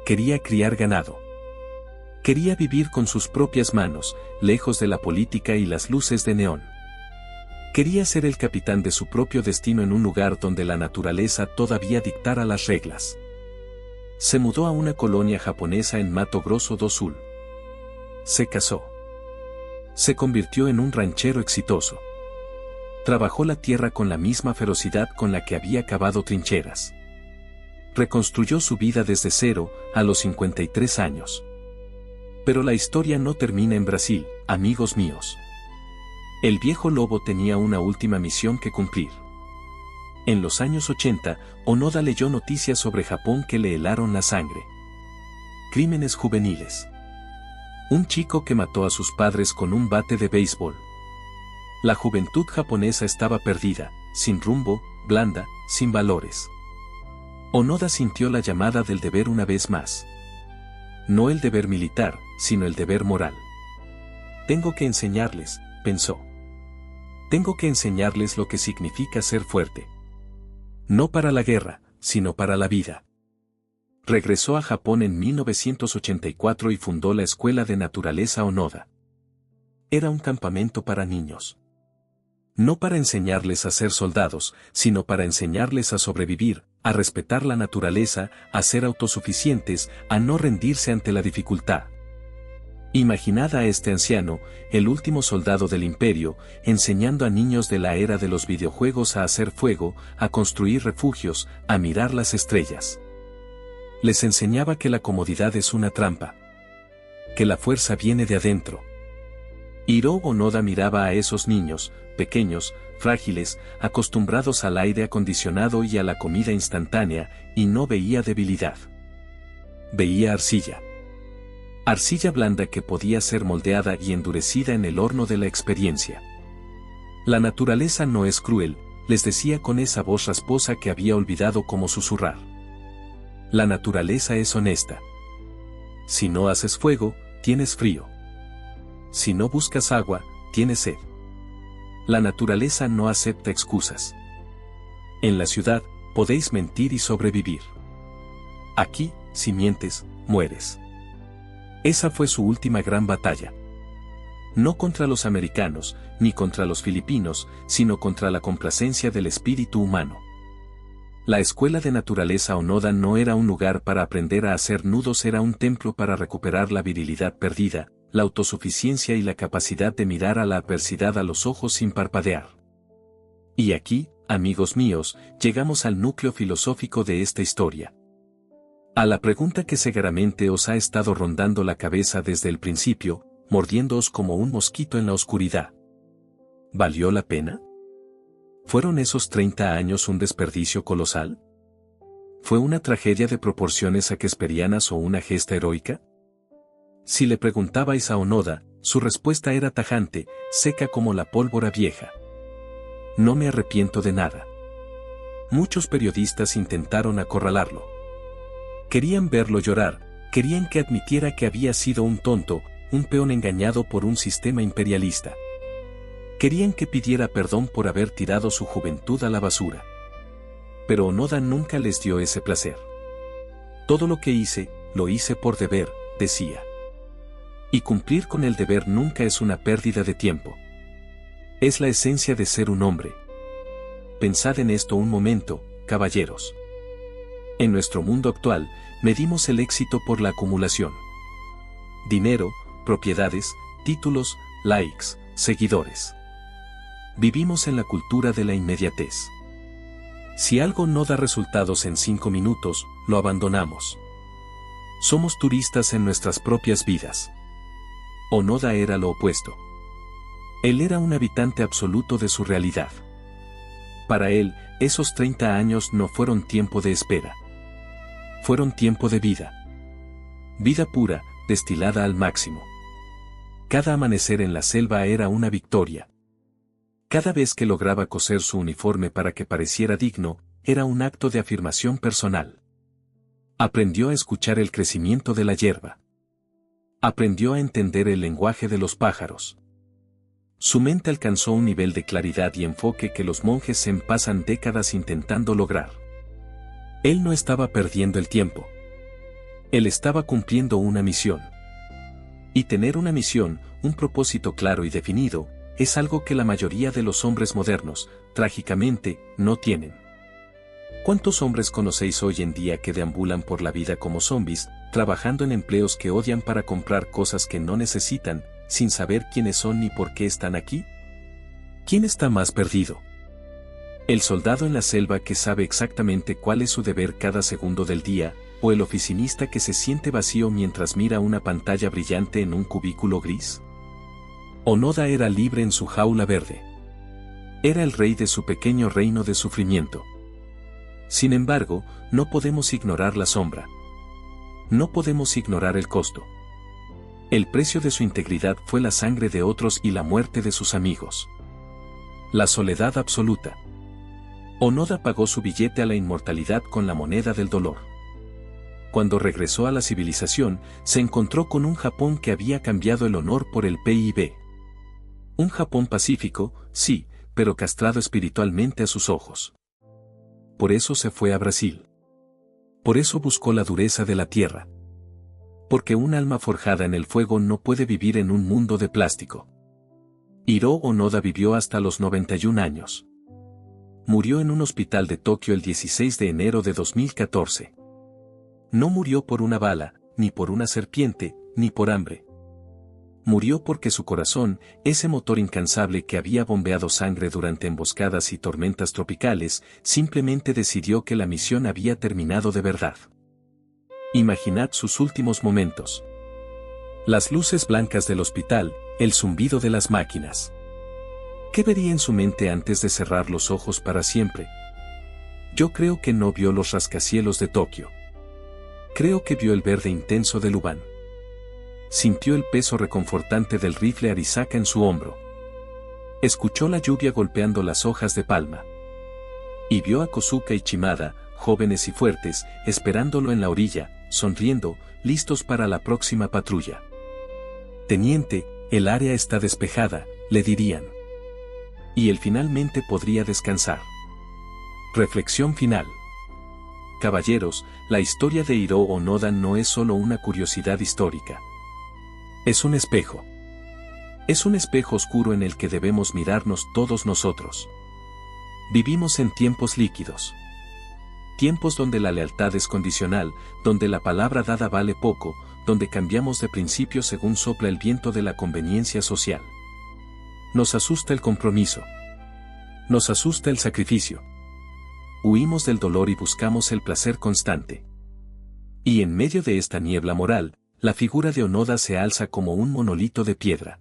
Quería criar ganado. Quería vivir con sus propias manos, lejos de la política y las luces de neón. Quería ser el capitán de su propio destino en un lugar donde la naturaleza todavía dictara las reglas. Se mudó a una colonia japonesa en Mato Grosso do Sul. Se casó. Se convirtió en un ranchero exitoso. Trabajó la tierra con la misma ferocidad con la que había cavado trincheras. Reconstruyó su vida desde cero, a los 53 años. Pero la historia no termina en Brasil, amigos míos. El viejo lobo tenía una última misión que cumplir. En los años 80, Onoda leyó noticias sobre Japón que le helaron la sangre. Crímenes juveniles. Un chico que mató a sus padres con un bate de béisbol. La juventud japonesa estaba perdida, sin rumbo, blanda, sin valores. Onoda sintió la llamada del deber una vez más. No el deber militar, sino el deber moral. Tengo que enseñarles, pensó. Tengo que enseñarles lo que significa ser fuerte. No para la guerra, sino para la vida. Regresó a Japón en 1984 y fundó la Escuela de Naturaleza Onoda. Era un campamento para niños. No para enseñarles a ser soldados, sino para enseñarles a sobrevivir, a respetar la naturaleza, a ser autosuficientes, a no rendirse ante la dificultad. Imaginad a este anciano, el último soldado del imperio, enseñando a niños de la era de los videojuegos a hacer fuego, a construir refugios, a mirar las estrellas. Les enseñaba que la comodidad es una trampa. Que la fuerza viene de adentro. Hiroo Onoda miraba a esos niños, pequeños, frágiles, acostumbrados al aire acondicionado y a la comida instantánea, y no veía debilidad. Veía arcilla. Arcilla blanda que podía ser moldeada y endurecida en el horno de la experiencia. La naturaleza no es cruel, les decía con esa voz rasposa que había olvidado cómo susurrar. La naturaleza es honesta. Si no haces fuego, tienes frío. Si no buscas agua, tienes sed. La naturaleza no acepta excusas. En la ciudad, podéis mentir y sobrevivir. Aquí, si mientes, mueres. Esa fue su última gran batalla. No contra los americanos, ni contra los filipinos, sino contra la complacencia del espíritu humano. La Escuela de Naturaleza Onoda no era un lugar para aprender a hacer nudos, era un templo para recuperar la virilidad perdida, la autosuficiencia y la capacidad de mirar a la adversidad a los ojos sin parpadear. Y aquí, amigos míos, llegamos al núcleo filosófico de esta historia. A la pregunta que seguramente os ha estado rondando la cabeza desde el principio, mordiéndoos como un mosquito en la oscuridad. ¿Valió la pena? ¿Fueron esos 30 años un desperdicio colosal? ¿Fue una tragedia de proporciones shakespearianas o una gesta heroica? Si le preguntabais a Onoda, su respuesta era tajante, seca como la pólvora vieja. No me arrepiento de nada. Muchos periodistas intentaron acorralarlo. Querían verlo llorar, querían que admitiera que había sido un tonto, un peón engañado por un sistema imperialista. Querían que pidiera perdón por haber tirado su juventud a la basura. Pero Onoda nunca les dio ese placer. Todo lo que hice, lo hice por deber, decía. Y cumplir con el deber nunca es una pérdida de tiempo. Es la esencia de ser un hombre. Pensad en esto un momento, caballeros. En nuestro mundo actual, medimos el éxito por la acumulación. Dinero, propiedades, títulos, likes, seguidores. Vivimos en la cultura de la inmediatez. Si algo no da resultados en 5 minutos, lo abandonamos. Somos turistas en nuestras propias vidas. Onoda era lo opuesto. Él era un habitante absoluto de su realidad. Para él, esos 30 años no fueron tiempo de espera. Fueron tiempo de vida. Vida pura, destilada al máximo. Cada amanecer en la selva era una victoria. Cada vez que lograba coser su uniforme para que pareciera digno, era un acto de afirmación personal. Aprendió a escuchar el crecimiento de la hierba. Aprendió a entender el lenguaje de los pájaros. Su mente alcanzó un nivel de claridad y enfoque que los monjes zen pasan décadas intentando lograr. Él no estaba perdiendo el tiempo. Él estaba cumpliendo una misión. Y tener una misión, un propósito claro y definido, es algo que la mayoría de los hombres modernos, trágicamente, no tienen. ¿Cuántos hombres conocéis hoy en día que deambulan por la vida como zombies, trabajando en empleos que odian para comprar cosas que no necesitan, sin saber quiénes son ni por qué están aquí? ¿Quién está más perdido? ¿El soldado en la selva que sabe exactamente cuál es su deber cada segundo del día, o el oficinista que se siente vacío mientras mira una pantalla brillante en un cubículo gris? Onoda era libre en su jaula verde. Era el rey de su pequeño reino de sufrimiento. Sin embargo, no podemos ignorar la sombra. No podemos ignorar el costo. El precio de su integridad fue la sangre de otros y la muerte de sus amigos. La soledad absoluta. Onoda pagó su billete a la inmortalidad con la moneda del dolor. Cuando regresó a la civilización, se encontró con un Japón que había cambiado el honor por el PIB. Un Japón pacífico, sí, pero castrado espiritualmente a sus ojos. Por eso se fue a Brasil. Por eso buscó la dureza de la tierra. Porque un alma forjada en el fuego no puede vivir en un mundo de plástico. Hiro Onoda vivió hasta los 91 años. Murió en un hospital de Tokio el 16 de enero de 2014. No murió por una bala, ni por una serpiente, ni por hambre. Murió porque su corazón, ese motor incansable que había bombeado sangre durante emboscadas y tormentas tropicales, simplemente decidió que la misión había terminado de verdad. Imaginad sus últimos momentos. Las luces blancas del hospital, el zumbido de las máquinas. ¿Qué vería en su mente antes de cerrar los ojos para siempre? Yo creo que no vio los rascacielos de Tokio. Creo que vio el verde intenso de Lubán. Sintió el peso reconfortante del rifle Arisaka en su hombro. Escuchó la lluvia golpeando las hojas de palma. Y vio a Kosuka y Shimada, jóvenes y fuertes, esperándolo en la orilla, sonriendo, listos para la próxima patrulla. Teniente, el área está despejada, le dirían. Y él finalmente podría descansar. Reflexión final. Caballeros, la historia de Hiro Onoda no es solo una curiosidad histórica. Es un espejo. Es un espejo oscuro en el que debemos mirarnos todos nosotros. Vivimos en tiempos líquidos. Tiempos donde la lealtad es condicional, donde la palabra dada vale poco, donde cambiamos de principio según sopla el viento de la conveniencia social. Nos asusta el compromiso. Nos asusta el sacrificio. Huimos del dolor y buscamos el placer constante. Y en medio de esta niebla moral, la figura de Onoda se alza como un monolito de piedra.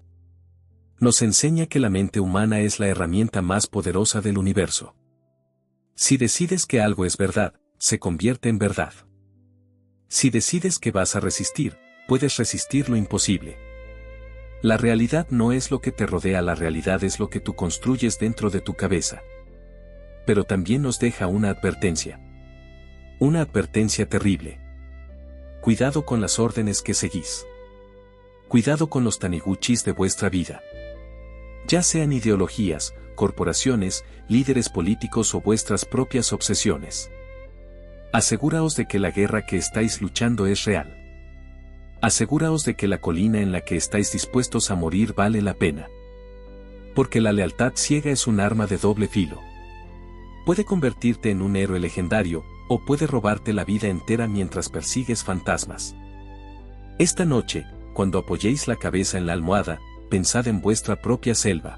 Nos enseña que la mente humana es la herramienta más poderosa del universo. Si decides que algo es verdad, se convierte en verdad. Si decides que vas a resistir, puedes resistir lo imposible. La realidad no es lo que te rodea, la realidad es lo que tú construyes dentro de tu cabeza. Pero también nos deja una advertencia. Una advertencia terrible. Cuidado con las órdenes que seguís. Cuidado con los taniguchis de vuestra vida. Ya sean ideologías, corporaciones, líderes políticos o vuestras propias obsesiones. Aseguraos de que la guerra que estáis luchando es real. Aseguraos de que la colina en la que estáis dispuestos a morir vale la pena. Porque la lealtad ciega es un arma de doble filo. Puede convertirte en un héroe legendario, o puede robarte la vida entera mientras persigues fantasmas. Esta noche, cuando apoyéis la cabeza en la almohada, pensad en vuestra propia selva.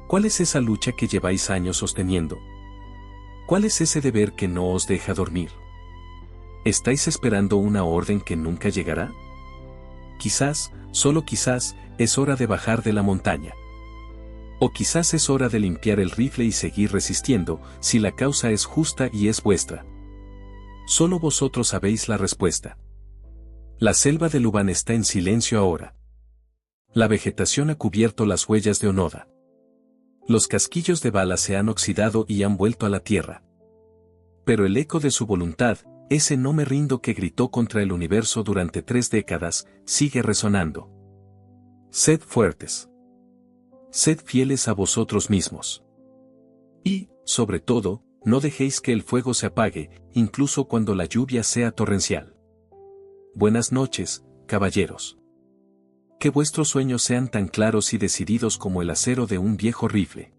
¿Cuál es esa lucha que lleváis años sosteniendo? ¿Cuál es ese deber que no os deja dormir? ¿Estáis esperando una orden que nunca llegará? Quizás, solo quizás, es hora de bajar de la montaña. O quizás es hora de limpiar el rifle y seguir resistiendo, si la causa es justa y es vuestra. Solo vosotros sabéis la respuesta. La selva de Lubán está en silencio ahora. La vegetación ha cubierto las huellas de Onoda. Los casquillos de bala se han oxidado y han vuelto a la tierra. Pero el eco de su voluntad, ese no me rindo que gritó contra el universo durante 3 décadas, sigue resonando. Sed fuertes. Sed fieles a vosotros mismos. Y, sobre todo, no dejéis que el fuego se apague, incluso cuando la lluvia sea torrencial. Buenas noches, caballeros. Que vuestros sueños sean tan claros y decididos como el acero de un viejo rifle.